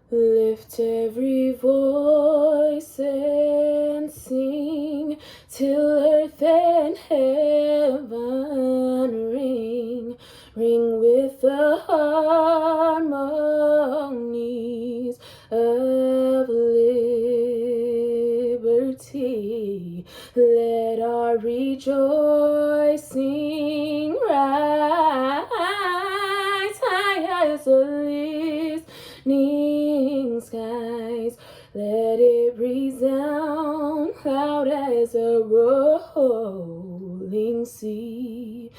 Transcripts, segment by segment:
Lift every voice and sing till earth and heaven ring. Ring with the harmonies of liberty. Let our rejoicing rise high as the listening skies. Let it resound loud as a rolling sea.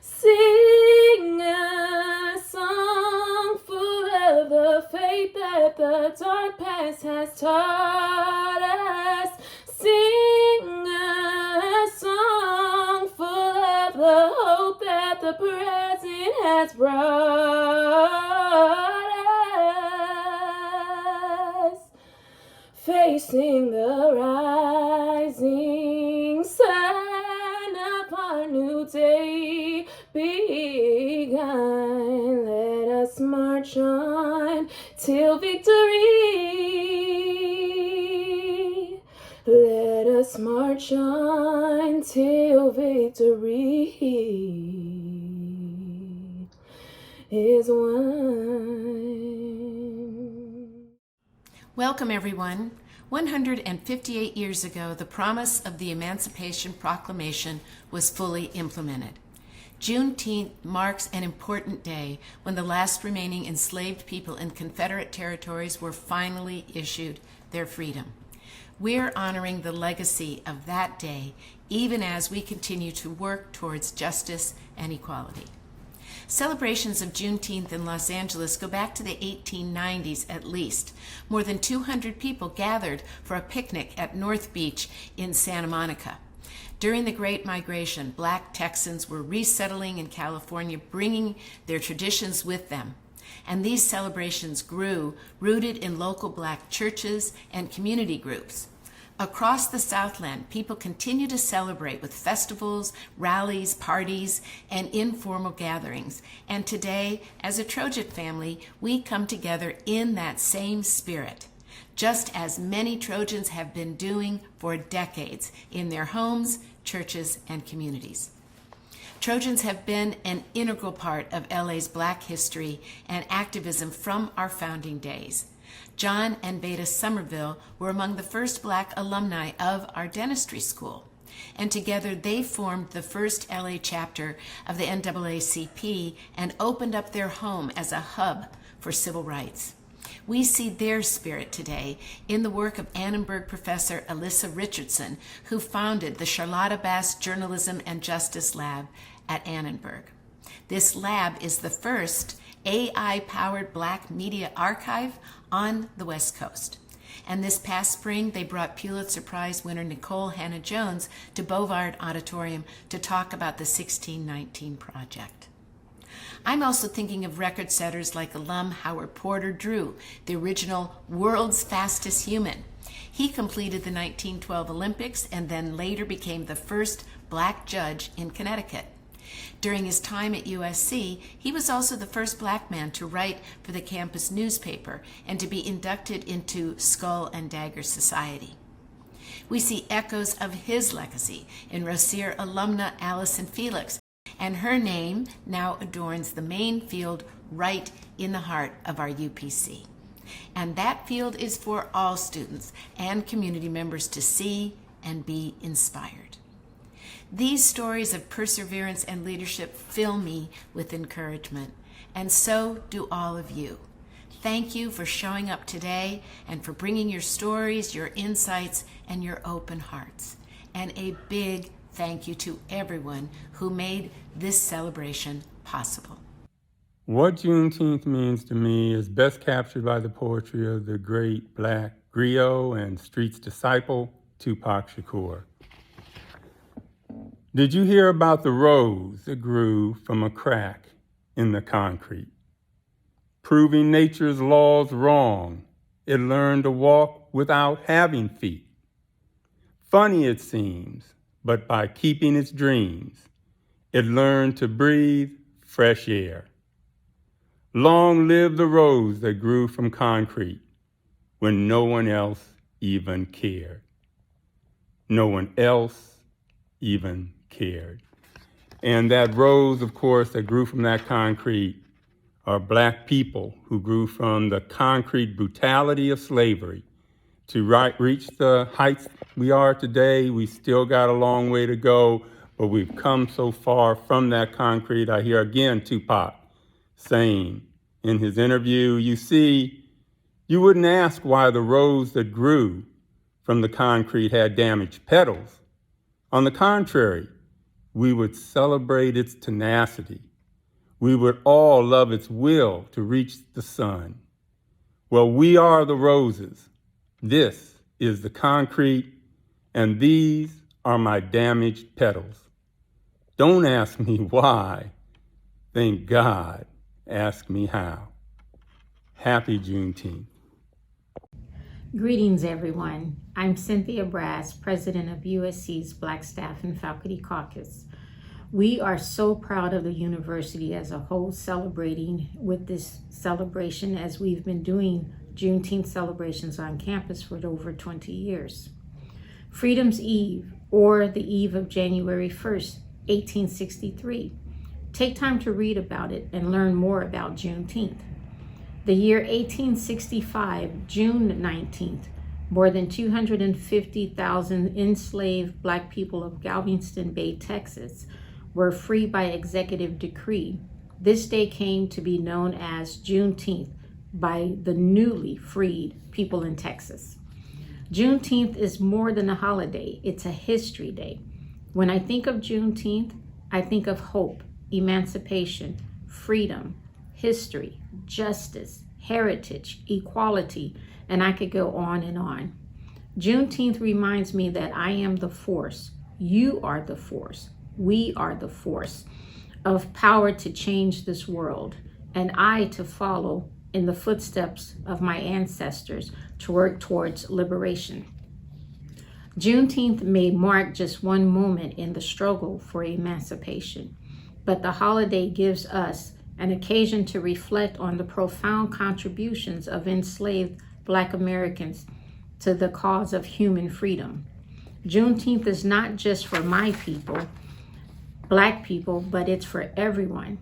Sing a song full of the faith that the dark past has taught us. Sing a song full of the hope that the present has brought us. Facing the rising sun of our new day begun. Let us march on till victory. Let us march on till victory is won. Welcome, everyone. 158 years ago, the promise of the Emancipation Proclamation was fully implemented. Juneteenth marks an important day when the last remaining enslaved people in Confederate territories were finally issued their freedom. We're honoring the legacy of that day, even as we continue to work towards justice and equality. Celebrations of Juneteenth in Los Angeles go back to the 1890s at least. More than 200 people gathered for a picnic at North Beach in Santa Monica. During the Great Migration, Black Texans were resettling in California, bringing their traditions with them. And these celebrations grew, rooted in local Black churches and community groups. Across the Southland, people continue to celebrate with festivals, rallies, parties, and informal gatherings. And today, as a Trojan family, we come together in that same spirit, just as many Trojans have been doing for decades in their homes, churches, and communities. Trojans have been an integral part of LA's Black history and activism from our founding days. John and Beta Somerville were among the first Black alumni of our dentistry school, and together they formed the first LA chapter of the NAACP and opened up their home as a hub for civil rights. We see their spirit today in the work of Annenberg professor Alyssa Richardson, who founded the Charlotta Bass Journalism and Justice Lab at Annenberg. This lab is the first AI-powered Black media archive on the West Coast. And this past spring, they brought Pulitzer Prize winner Nicole Hannah-Jones to Bovard Auditorium to talk about the 1619 Project. I'm also thinking of record setters like alum Howard Porter Drew, the original world's fastest human. He completed the 1912 Olympics and then later became the first Black judge in Connecticut. During his time at USC, he was also the first Black man to write for the campus newspaper and to be inducted into Skull and Dagger Society. We see echoes of his legacy in Rossier alumna Allison Felix, and her name now adorns the main field right in the heart of our UPC. And that field is for all students and community members to see and be inspired. These stories of perseverance and leadership fill me with encouragement, and so do all of you. Thank you for showing up today and for bringing your stories, your insights, and your open hearts. And a big thank you to everyone who made this celebration possible. What Juneteenth means to me is best captured by the poetry of the great Black griot and streets disciple, Tupac Shakur. Did you hear about the rose that grew from a crack in the concrete? Proving nature's laws wrong, it learned to walk without having feet. Funny it seems, but by keeping its dreams, it learned to breathe fresh air. Long live the rose that grew from concrete when no one else even cared. No one else even cared. And that rose, of course, that grew from that concrete are Black people who grew from the concrete brutality of slavery to reach the heights we are today. We still got a long way to go, but we've come so far from that concrete. I hear again Tupac saying in his interview, you see, you wouldn't ask why the rose that grew from the concrete had damaged petals. On the contrary, we would celebrate its tenacity. We would all love its will to reach the sun. Well, we are the roses. This is the concrete, and these are my damaged petals. Don't ask me why. Thank God. Ask me how. Happy Juneteenth. Greetings, everyone. I'm Cynthia Brass, president of USC's Black Staff and Faculty Caucus. We are so proud of the university as a whole celebrating with this celebration as we've been doing Juneteenth celebrations on campus for over 20 years. Freedom's Eve, or the eve of January 1st, 1863. Take time to read about it and learn more about Juneteenth. The year 1865, June 19th, more than 250,000 enslaved Black people of Galveston Bay, Texas, were free by executive decree. This day came to be known as Juneteenth by the newly freed people in Texas. Juneteenth is more than a holiday, it's a history day. When I think of Juneteenth, I think of hope, emancipation, freedom, history, justice, heritage, equality, and I could go on and on. Juneteenth reminds me that I am the force, you are the force, we are the force of power to change this world, and I to follow in the footsteps of my ancestors to work towards liberation. Juneteenth may mark just one moment in the struggle for emancipation, but the holiday gives us an occasion to reflect on the profound contributions of enslaved Black Americans to the cause of human freedom. Juneteenth is not just for my people, Black people, but it's for everyone.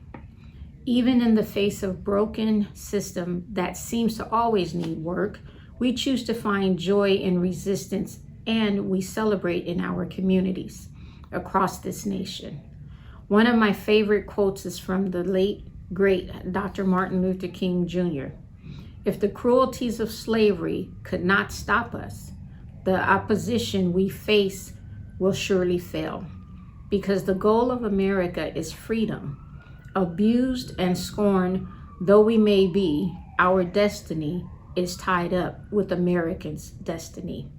Even in the face of broken system that seems to always need work, we choose to find joy in resistance, and we celebrate in our communities across this nation. One of my favorite quotes is from the late, great Dr. Martin Luther King Jr. If the cruelties of slavery could not stop us, the opposition we face will surely fail. Because the goal of America is freedom. Abused and scorned though we may be, our destiny is tied up with Americans' destiny.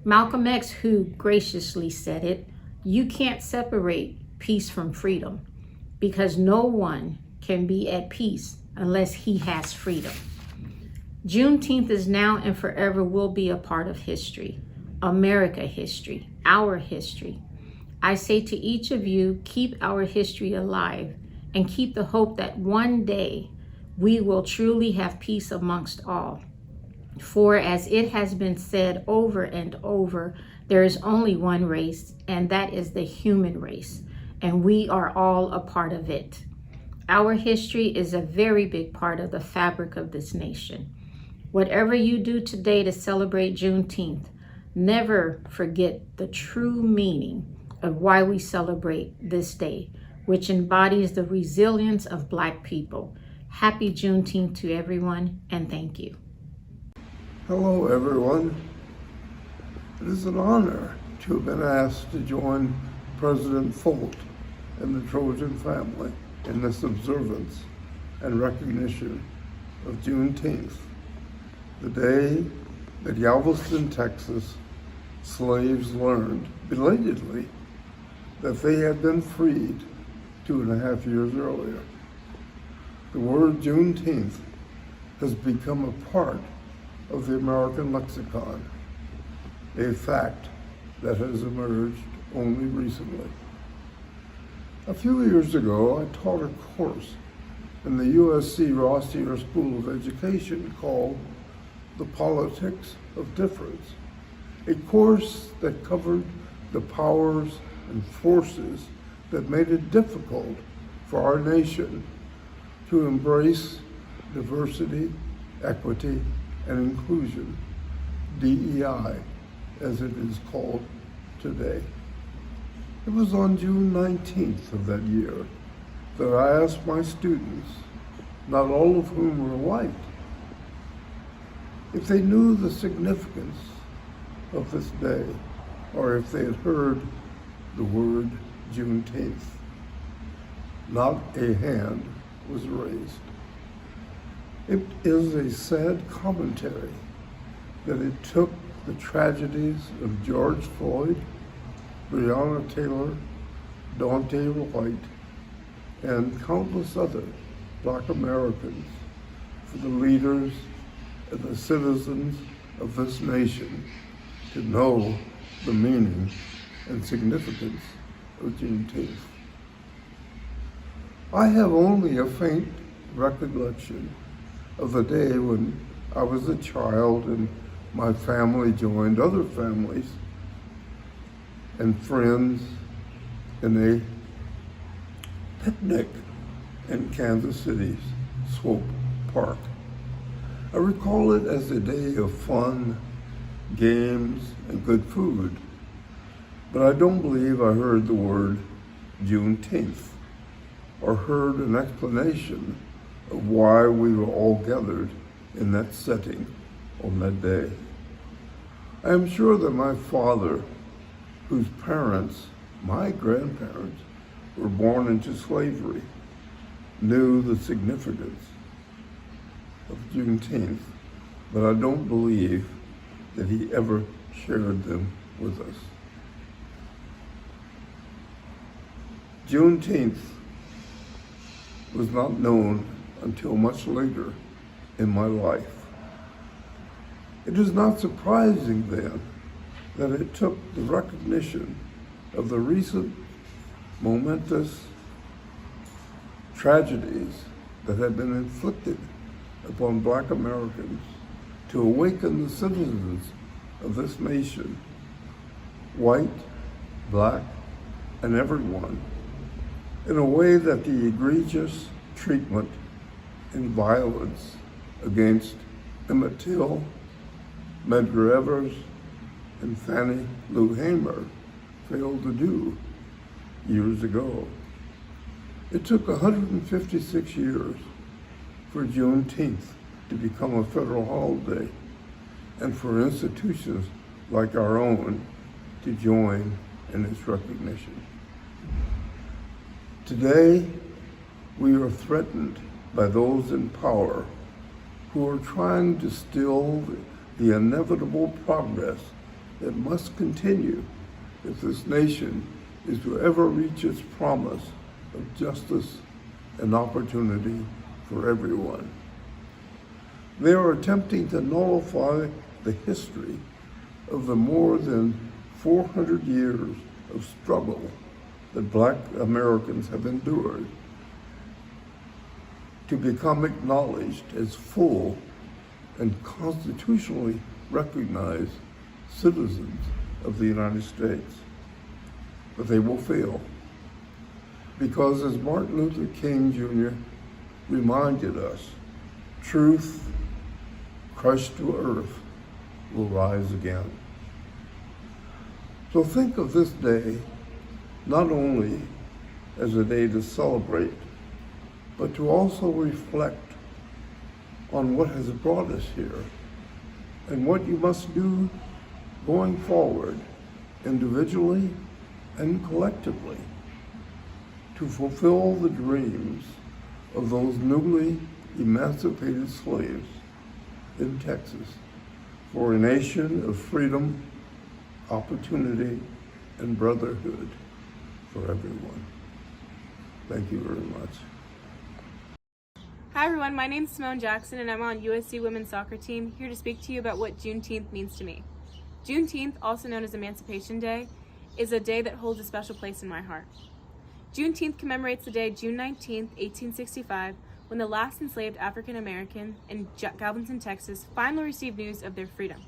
Malcolm X, who graciously said it, you can't separate peace from freedom, because no one can be at peace unless he has freedom. Juneteenth is now and forever will be a part of history, America history, our history. I say to each of you, keep our history alive and keep the hope that one day we will truly have peace amongst all. For as it has been said over and over, there is only one race, and that is the human race, and we are all a part of it. Our history is a very big part of the fabric of this nation. Whatever you do today to celebrate Juneteenth, never forget the true meaning of why we celebrate this day, which embodies the resilience of Black people. Happy Juneteenth to everyone, and thank you. Hello, everyone. It is an honor to have been asked to join President Folt and the Trojan family in this observance and recognition of Juneteenth, the day that Galveston, Texas, slaves learned belatedly that they had been freed 2.5 years earlier. The word Juneteenth has become a part of the American lexicon, a fact that has emerged only recently. A few years ago, I taught a course in the USC Rossier School of Education called The Politics of Difference, a course that covered the powers and forces that made it difficult for our nation to embrace diversity, equity, and inclusion, DEI, as it is called today. It was on June 19th of that year that I asked my students, not all of whom were white, if they knew the significance of this day, or if they had heard the word Juneteenth. Not a hand was raised. It is a sad commentary that it took the tragedies of George Floyd, Breonna Taylor, Daunte Wright, and countless other Black Americans for the leaders and the citizens of this nation to know the meaning and significance of Juneteenth. I have only a faint recollection of the day when I was a child and my family joined other families and friends in a picnic in Kansas City's Swope Park. I recall it as a day of fun, games, and good food, but I don't believe I heard the word Juneteenth or heard an explanation of why we were all gathered in that setting on that day. I am sure that my father, whose parents, my grandparents, were born into slavery, knew the significance of Juneteenth, but I don't believe that he ever shared them with us. Juneteenth was not known until much later in my life. It is not surprising then that it took the recognition of the recent momentous tragedies that had been inflicted upon Black Americans to awaken the citizens of this nation, white, Black, and everyone, in a way that the egregious treatment and violence against Emmett Till, Medgar Evers, and Fannie Lou Hamer failed to do years ago. It took 156 years for Juneteenth to become a federal holiday and for institutions like our own to join in its recognition. Today, we are threatened by those in power who are trying to still the inevitable progress that must continue if this nation is to ever reach its promise of justice and opportunity for everyone. They are attempting to nullify the history of the more than 400 years of struggle that Black Americans have endured to become acknowledged as full and constitutionally recognized citizens of the United States. But they will fail because, as Martin Luther King Jr. reminded us, truth crushed to earth will rise again. So think of this day not only as a day to celebrate, but to also reflect on what has brought us here and what you must do going forward, individually and collectively, to fulfill the dreams of those newly emancipated slaves in Texas for a nation of freedom, opportunity, and brotherhood for everyone. Thank you very much. Hi everyone, my name is Simone Jackson and I'm on USC women's soccer team, here to speak to you about what Juneteenth means to me. Juneteenth, also known as Emancipation Day, is a day that holds a special place in my heart. Juneteenth commemorates the day June 19, 1865, when the last enslaved African American in Galveston, Texas, finally received news of their freedom,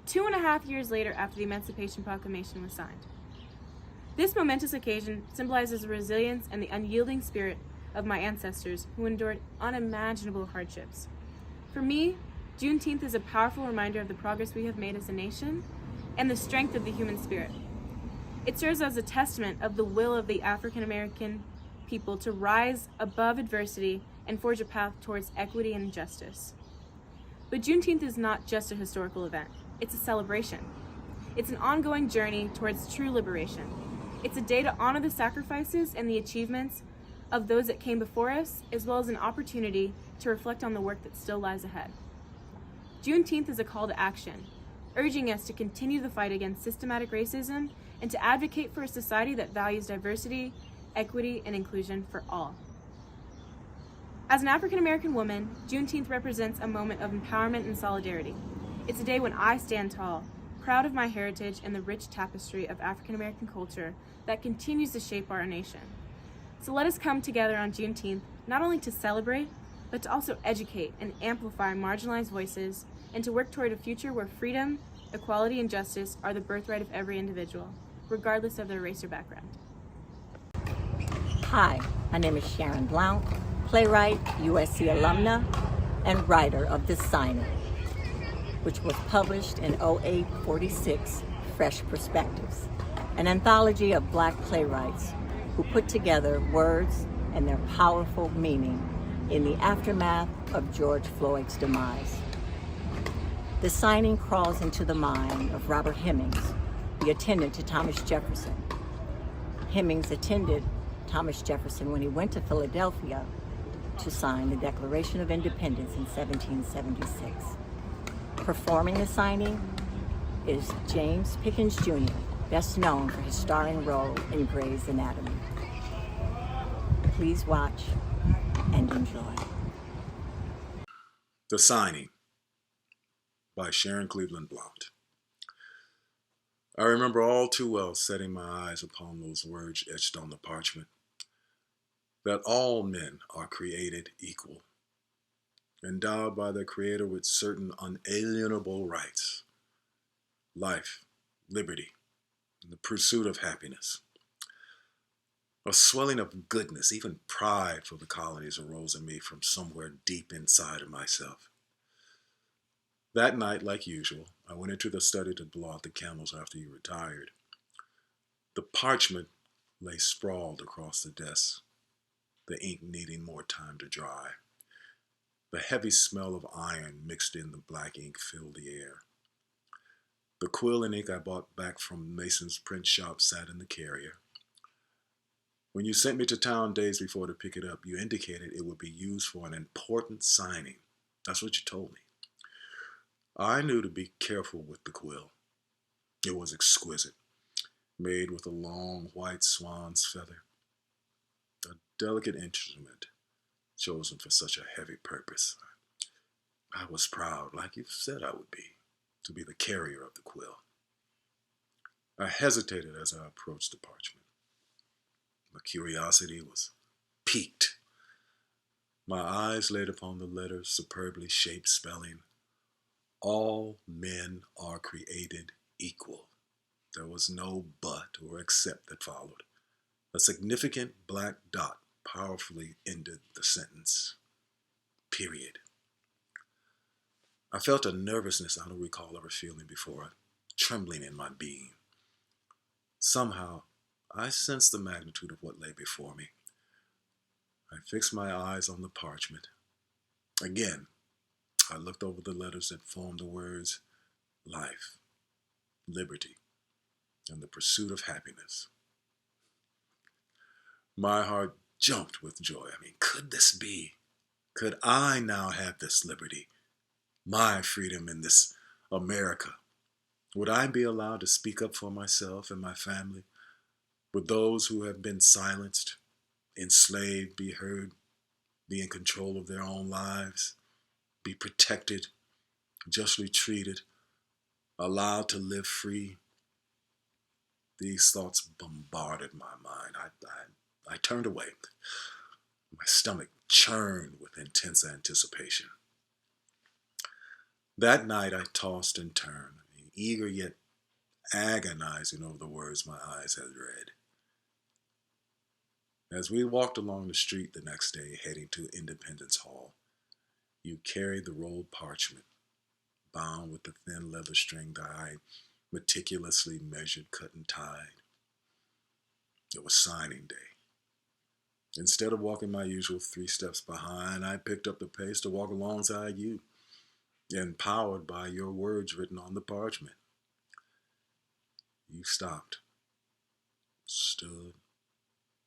2.5 years later after the Emancipation Proclamation was signed. This momentous occasion symbolizes the resilience and the unyielding spirit of my ancestors who endured unimaginable hardships. For me, Juneteenth is a powerful reminder of the progress we have made as a nation and the strength of the human spirit. It serves as a testament of the will of the African American people to rise above adversity and forge a path towards equity and justice. But Juneteenth is not just a historical event. It's a celebration. It's an ongoing journey towards true liberation. It's a day to honor the sacrifices and the achievements of those that came before us, as well as an opportunity to reflect on the work that still lies ahead. Juneteenth is a call to action, urging us to continue the fight against systematic racism and to advocate for a society that values diversity, equity, and inclusion for all. As an African American woman, Juneteenth represents a moment of empowerment and solidarity. It's a day when I stand tall, proud of my heritage and the rich tapestry of African American culture that continues to shape our nation. So let us come together on Juneteenth, not only to celebrate, but to also educate and amplify marginalized voices and to work toward a future where freedom, equality, and justice are the birthright of every individual, regardless of their race or background. Hi, my name is Sharon Blount, playwright, USC alumna, and writer of The Signing, which was published in 0846 Fresh Perspectives, an anthology of Black playwrights who put together words and their powerful meaning in the aftermath of George Floyd's demise. The Signing crawls into the mind of Robert Hemings, the attendant to Thomas Jefferson. Hemings attended Thomas Jefferson when he went to Philadelphia to sign the Declaration of Independence in 1776. Performing The Signing is James Pickens Jr., best known for his starring role in Grey's Anatomy. Please watch and enjoy. The Signing by Sharon Cleveland Blount. I remember all too well setting my eyes upon those words etched on the parchment, that all men are created equal, endowed by their Creator with certain unalienable rights: life, liberty, and the pursuit of happiness. A swelling of goodness, even pride for the colonies, arose in me from somewhere deep inside of myself. That night, like usual, I went into the study to blow out the candles after you retired. The parchment lay sprawled across the desk, the ink needing more time to dry. The heavy smell of iron mixed in the black ink filled the air. The quill and ink I bought back from Mason's print shop sat in the carrier. When you sent me to town days before to pick it up, you indicated it would be used for an important signing. That's what you told me. I knew to be careful with the quill. It was exquisite, made with a long white swan's feather, a delicate instrument chosen for such a heavy purpose. I was proud, like you said I would be, to be the carrier of the quill. I hesitated as I approached the parchment. My curiosity was piqued. My eyes laid upon the letters superbly shaped spelling, "All men are created equal." There was no but or except that followed. A significant black dot powerfully ended the sentence. Period. I felt a nervousness I don't recall ever feeling before, a trembling in my being. Somehow, I sensed the magnitude of what lay before me. I fixed my eyes on the parchment. Again, I looked over the letters that formed the words life, liberty, and the pursuit of happiness. My heart jumped with joy. Could this be? Could I now have this liberty, my freedom in this America? Would I be allowed to speak up for myself and my family? Would those who have been silenced, enslaved, be heard, be in control of their own lives, be protected, justly treated, allowed to live free? These thoughts bombarded my mind. I turned away. My stomach churned with intense anticipation. That night I tossed and turned, eager yet agonizing over the words my eyes had read. As we walked along the street the next day, heading to Independence Hall, you carried the rolled parchment, bound with the thin leather string that I meticulously measured, cut, and tied. It was signing day. Instead of walking my usual 3 steps behind, I picked up the pace to walk alongside you, empowered by your words written on the parchment. You stopped, stood,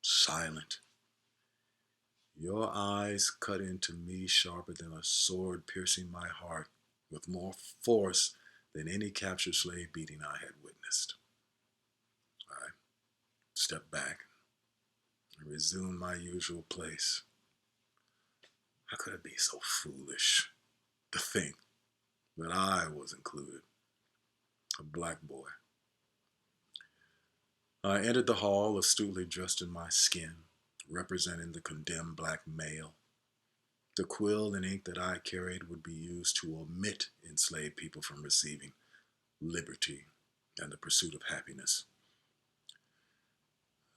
silent. Your eyes cut into me sharper than a sword, piercing my heart with more force than any captured slave beating I had witnessed. I stepped back and resumed my usual place. How could it be so foolish to think that I was included, a black boy? I entered the hall astutely dressed in my skin, representing the condemned black male. The quill and ink that I carried would be used to omit enslaved people from receiving liberty and the pursuit of happiness,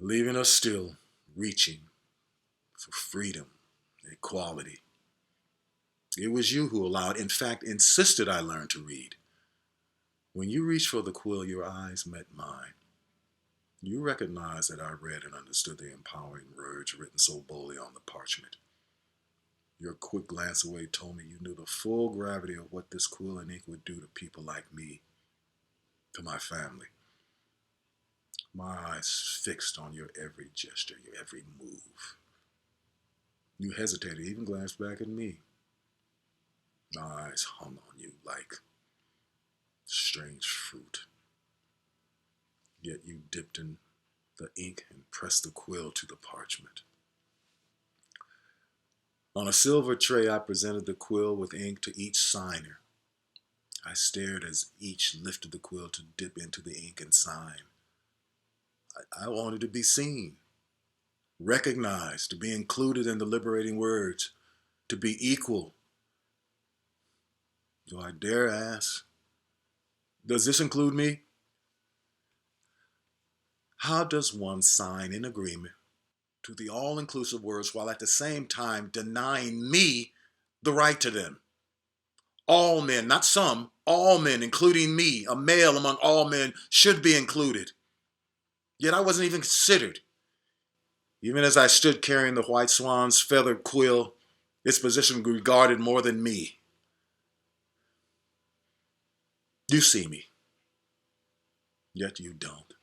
leaving us still reaching for freedom and equality. It was you who allowed, in fact, insisted I learn to read. When you reached for the quill, your eyes met mine. You recognized that I read and understood the empowering words written so boldly on the parchment. Your quick glance away told me you knew the full gravity of what this quill and ink would do to people like me, to my family. My eyes fixed on your every gesture, your every move. You hesitated, even glanced back at me. My eyes hung on you like strange fruit. Yet you dipped in the ink and pressed the quill to the parchment. On a silver tray, I presented the quill with ink to each signer. I stared as each lifted the quill to dip into the ink and sign. I wanted to be seen, recognized, to be included in the liberating words, to be equal. Do I dare ask, does this include me? How does one sign in agreement to the all-inclusive words while at the same time denying me the right to them? All men, not some, all men, including me, a male among all men, should be included. Yet I wasn't even considered. Even as I stood carrying the white swan's feathered quill, its position regarded more than me. You see me, yet you don't.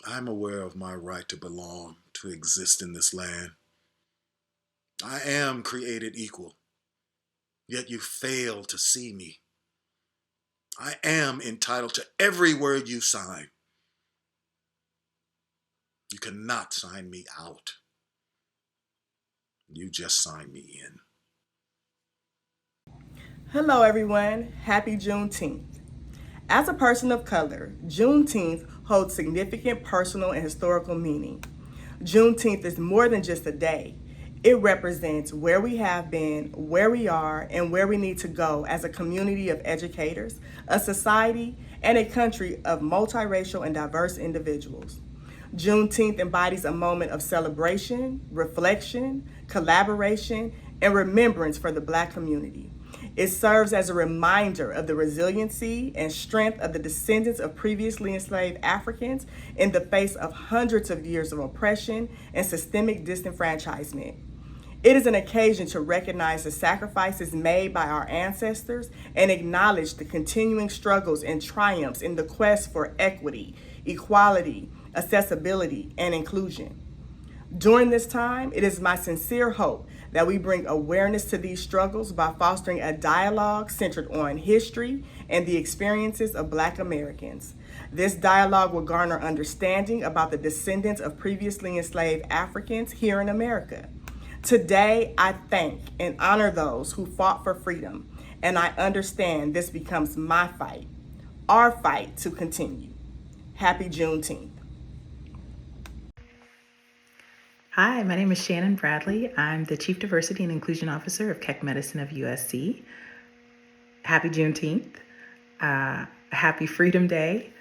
I'm aware of my right to belong, to exist in this land. I am created equal, yet you fail to see me. I am entitled to every word you sign. You cannot sign me out. You just sign me in. Hello everyone, happy Juneteenth. As a person of color, Juneteenth holds significant personal and historical meaning. Juneteenth is more than just a day. It represents where we have been, where we are, and where we need to go as a community of educators, a society, and a country of multiracial and diverse individuals. Juneteenth embodies a moment of celebration, reflection, collaboration, and remembrance for the Black community. It serves as a reminder of the resiliency and strength of the descendants of previously enslaved Africans in the face of hundreds of years of oppression and systemic disenfranchisement. It is an occasion to recognize the sacrifices made by our ancestors and acknowledge the continuing struggles and triumphs in the quest for equity, equality, accessibility, and inclusion. During this time, it is my sincere hope that we bring awareness to these struggles by fostering a dialogue centered on history and the experiences of Black Americans. This dialogue will garner understanding about the descendants of previously enslaved Africans here in America. Today, I thank and honor those who fought for freedom, and I understand this becomes my fight, our fight to continue. Happy Juneteenth. Hi, my name is Shannon Bradley. I'm the Chief Diversity and Inclusion Officer of Keck Medicine of USC. Happy Juneteenth. Happy Freedom Day.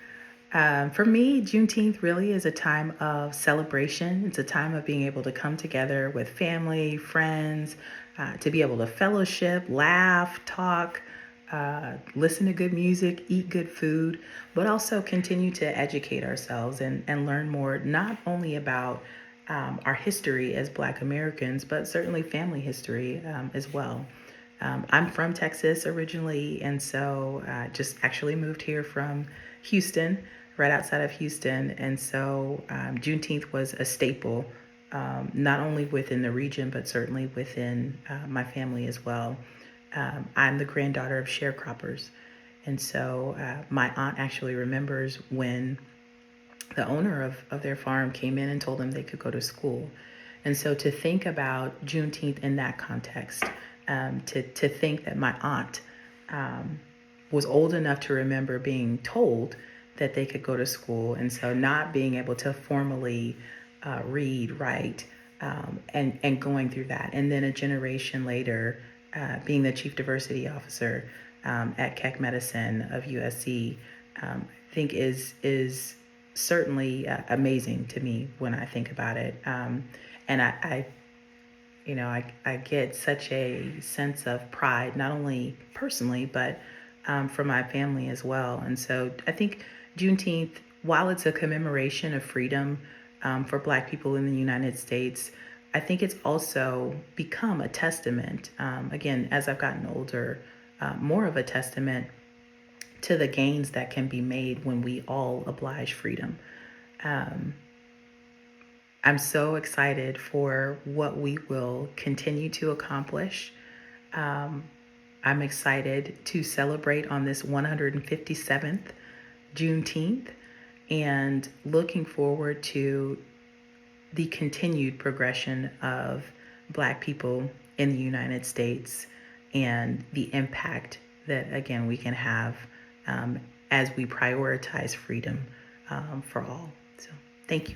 For me, Juneteenth really is a time of celebration. It's a time of being able to come together with family, friends, to be able to fellowship, laugh, talk, listen to good music, eat good food, but also continue to educate ourselves and learn more, not only about our history as Black Americans, but certainly family history as well. I'm from Texas originally, and so just actually moved here from Houston, right outside of Houston. And so Juneteenth was a staple, not only within the region, but certainly within my family as well. I'm the granddaughter of sharecroppers. And so my aunt actually remembers when the owner of their farm came in and told them they could go to school. And so to think about Juneteenth in that context, to think that my aunt was old enough to remember being told that they could go to school, and so not being able to formally read, write, and going through that. And then a generation later, being the Chief Diversity Officer at Keck Medicine of USC, I think is certainly amazing to me when I think about it. And I get such a sense of pride, not only personally, but for my family as well. And so I think Juneteenth, while it's a commemoration of freedom for Black people in the United States, I think it's also become a testament, again, as I've gotten older, more of a testament to the gains that can be made when we all oblige freedom. I'm so excited for what we will continue to accomplish. I'm excited to celebrate on this 157th Juneteenth and looking forward to the continued progression of Black people in the United States and the impact that, again, we can have as we prioritize freedom for all. So, thank you.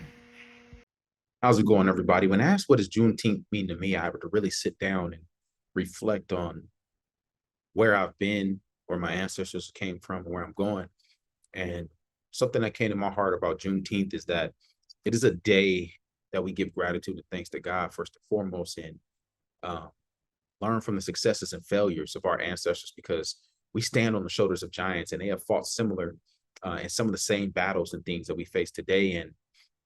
How's it going, everybody? When asked what does Juneteenth mean to me, I had to really sit down and reflect on where I've been, where my ancestors came from, and where I'm going. And something that came to my heart about Juneteenth is that it is a day that we give gratitude and thanks to God first and foremost, and learn from the successes and failures of our ancestors, because we stand on the shoulders of giants, and they have fought similar and some of the same battles and things that we face today. And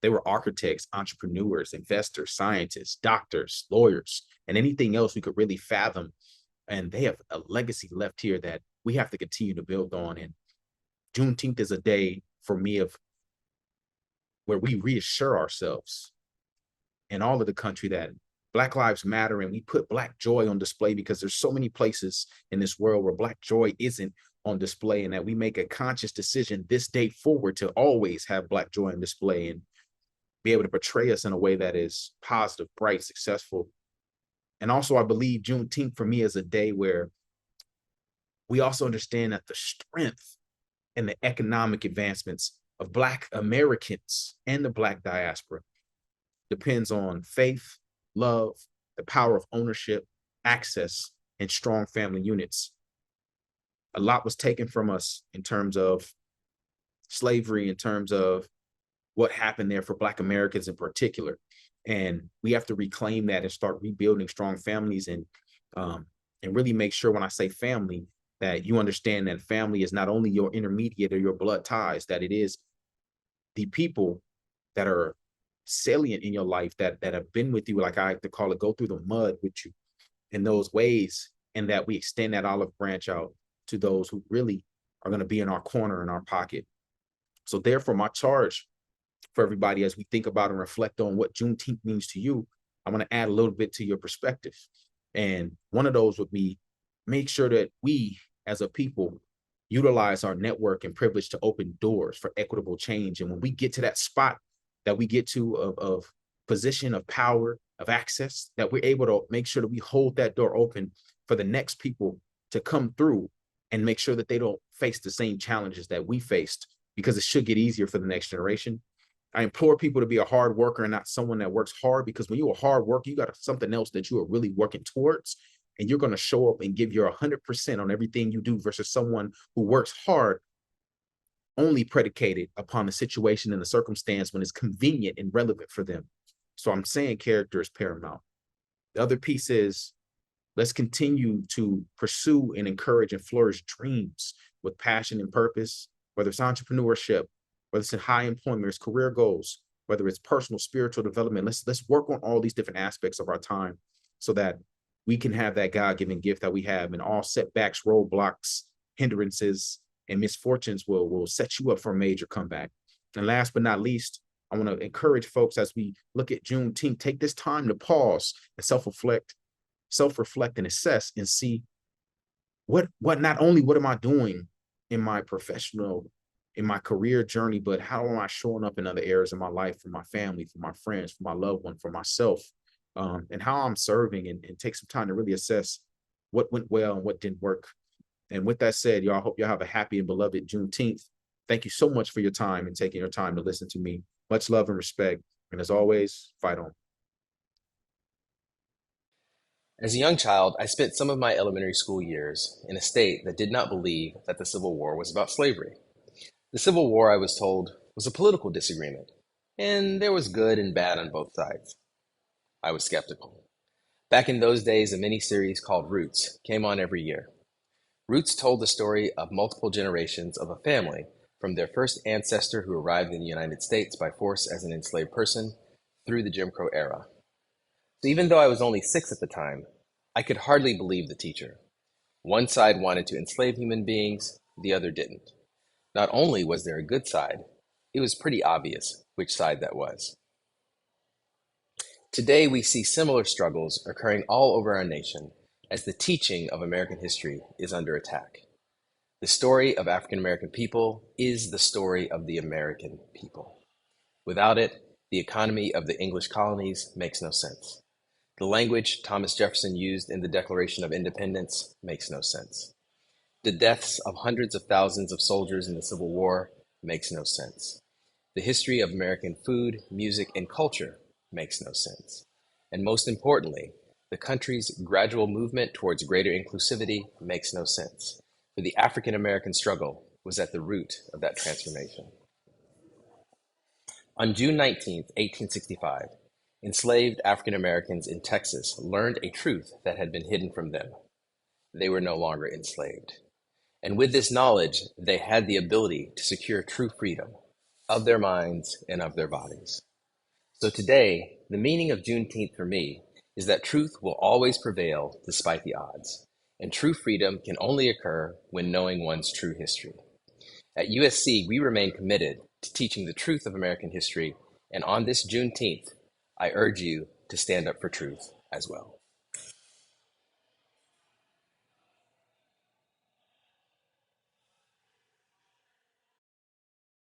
they were architects, entrepreneurs, investors, scientists, doctors, lawyers, and anything else we could really fathom. And they have a legacy left here that we have to continue to build on. And Juneteenth is a day for me of where we reassure ourselves and all of the country that Black Lives Matter, and we put Black joy on display, because there's so many places in this world where Black joy isn't on display, and that we make a conscious decision this day forward to always have Black joy on display and be able to portray us in a way that is positive, bright, successful. And also, I believe Juneteenth for me is a day where we also understand that the strength and the economic advancements of Black Americans and the Black diaspora depends on faith, love, the power of ownership, access, and strong family units. A lot was taken from us in terms of slavery, in terms of what happened there for Black Americans in particular. And we have to reclaim that and start rebuilding strong families, and really make sure, when I say family, that you understand that family is not only your intermediate or your blood ties, that it is the people that are salient in your life, that have been with you, like I like to call it, go through the mud with you in those ways, and that we extend that olive branch out to those who really are going to be in our corner, in our pocket. So therefore, my charge for everybody, as we think about and reflect on what Juneteenth means to you, I want to add a little bit to your perspective. And one of those would be, make sure that we as a people utilize our network and privilege to open doors for equitable change. And when we get to that spot that we get to of position of power, of access, that we're able to make sure that we hold that door open for the next people to come through, and make sure that they don't face the same challenges that we faced, because it should get easier for the next generation. I implore people to be a hard worker and not someone that works hard, because when you're a hard worker, you got something else that you are really working towards, and you're going to show up and give your 100% on everything you do, versus someone who works hard only predicated upon the situation and the circumstance when it's convenient and relevant for them. So I'm saying character is paramount. The other piece is, let's continue to pursue and encourage and flourish dreams with passion and purpose, whether it's entrepreneurship, whether it's in high employment, it's career goals, whether it's personal, spiritual development. Let's work on all these different aspects of our time so that we can have that God-given gift that we have, and all setbacks, roadblocks, hindrances, and misfortunes will set you up for a major comeback. And last but not least, I want to encourage folks, as we look at Juneteenth, take this time to pause and self-reflect and assess and see what not only what am I doing in my professional, in my career journey, but how am I showing up in other areas of my life, for my family, for my friends, for my loved one, for myself, and how I'm serving, and take some time to really assess what went well and what didn't work. And with that said, y'all, I hope y'all have a happy and beloved Juneteenth. Thank you so much for your time and taking your time to listen to me. Much love and respect. And as always, fight on. As a young child, I spent some of my elementary school years in a state that did not believe that the Civil War was about slavery. The Civil War, I was told, was a political disagreement, and there was good and bad on both sides. I was skeptical. Back in those days, a miniseries called Roots came on every year. Roots told the story of multiple generations of a family, from their first ancestor who arrived in the United States by force as an enslaved person through the Jim Crow era. So even though I was only 6 at the time, I could hardly believe the teacher. One side wanted to enslave human beings, the other didn't. Not only was there a good side, it was pretty obvious which side that was. Today, we see similar struggles occurring all over our nation as the teaching of American history is under attack. The story of African American people is the story of the American people. Without it, the economy of the English colonies makes no sense. The language Thomas Jefferson used in the Declaration of Independence makes no sense. The deaths of hundreds of thousands of soldiers in the Civil War makes no sense. The history of American food, music, and culture makes no sense. And most importantly, the country's gradual movement towards greater inclusivity makes no sense. For the African American struggle was at the root of that transformation. On June 19, 1865, enslaved African Americans in Texas learned a truth that had been hidden from them. They were no longer enslaved. And with this knowledge, they had the ability to secure true freedom of their minds and of their bodies. So today, the meaning of Juneteenth for me is that truth will always prevail despite the odds. And true freedom can only occur when knowing one's true history. At USC, we remain committed to teaching the truth of American history. And on this Juneteenth, I urge you to stand up for truth as well.